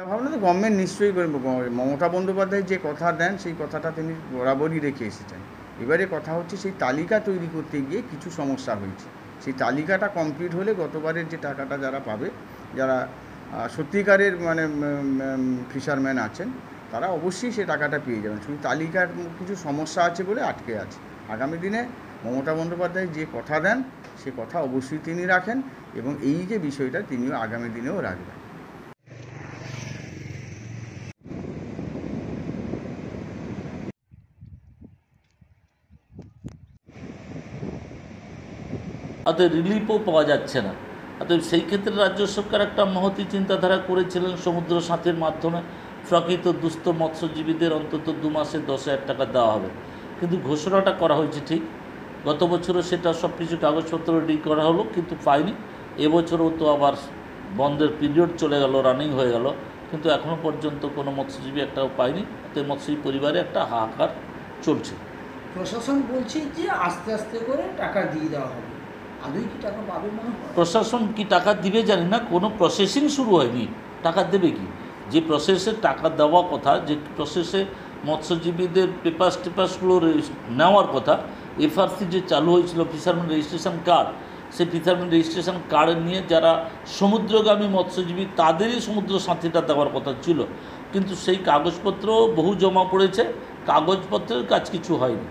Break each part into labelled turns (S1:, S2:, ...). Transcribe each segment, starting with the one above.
S1: ভাবনা তো গভর্নমেন্ট নিশ্চয়ই করবে। মমতা বন্দ্যোপাধ্যায় যে কথা দেন সেই কথাটা তিনি বরাবরই রেখে এসেছেন। এবারে কথা হচ্ছে সেই তালিকা তৈরি করতে গিয়ে কিছু সমস্যা হয়েছে। সেই তালিকাটা কমপ্লিট হলে গতবারের যে টাকাটা যারা পাবে, যারা সত্যিকারের মানে ফিশারম্যান আছেন, তারা অবশ্যই সে টাকাটা পেয়ে যাবেন। শুধু তালিকার কিছু সমস্যা আছে বলে আটকে আছে। আগামী দিনে মমতা বন্দ্যোপাধ্যায় যে কথা দেন সে কথা অবশ্যই তিনি রাখেন, এবং এই যে বিষয়টা তিনিও আগামী দিনেও রাখবেন।
S2: অতএব রিলিফও পাওয়া যাচ্ছে না। অতএব সেই ক্ষেত্রে রাজ্য সরকার একটা মহতী চিন্তাধারা করেছিলেন, সমুদ্র সাথীর মাধ্যমে প্রকৃত দুস্থ মৎস্যজীবীদের অন্তত 2 মাসে 10,000 টাকা দেওয়া হবে। কিন্তু ঘোষণাটা করা হয়েছে ঠিক, গত বছরও সেটা সব কিছু কাগজপত্র রেডি করা হলো, কিন্তু পাইনি। এবছরও তো আবার বন্ধের পিরিয়ড চলে গেল, রানিং হয়ে গেল, কিন্তু এখনও পর্যন্ত কোনো মৎস্যজীবী একটাও পায়নি। অতএব মৎস্যজীবী পরিবারে একটা হাহাকার চলছে।
S3: প্রশাসন বলছে যে আস্তে আস্তে করে টাকা দিয়ে দেওয়া হবে, আদৌ কি টাকা পাবে মনে হয়?
S2: প্রশাসন কি টাকা দিবে জানি না, কোনো প্রসেসিং শুরু হয়নি, টাকা দেবে কি? যে প্রসেসে টাকা দেওয়া কথা, যে প্রসেসে মৎস্যজীবীদের টেপাসগুলো নেওয়ার কথা, এফআরসি যে চালু হয়েছিল ফিশারম্যান রেজিস্ট্রেশন কার্ড, সেই ফিশারম্যান রেজিস্ট্রেশন কার্ড নিয়ে যারা সমুদ্রগামী মৎস্যজীবী তাদেরই সমুদ্র সাথীটা দেওয়ার কথা ছিল, কিন্তু সেই কাগজপত্র বহু জমা পড়েছে, কাগজপত্রের কাজ কিছু হয়নি।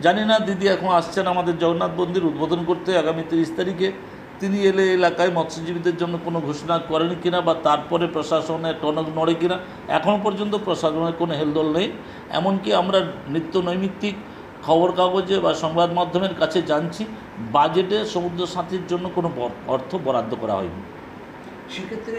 S2: জানি না দিদি এখন আসছেন আমাদের জগন্নাথ মন্দির উদ্বোধন করতে আগামী 30 তারিখে, তিনি এলে এলাকায় মৎস্যজীবীদের জন্য কোনো ঘোষণা করেন কিনা, বা তারপরে প্রশাসনের টনক নড়ে কিনা, এখনও পর্যন্ত প্রশাসনের কোনো হেলদোল নেই। এমনকি আমরা নিত্য নৈমিত্তিক খবর কাগজে বা সংবাদ মাধ্যমের কাছে জানছি বাজেটে সমুদ্র সাথীর জন্য কোনো অর্থ বরাদ্দ করা হয়নি।
S3: সেক্ষেত্রে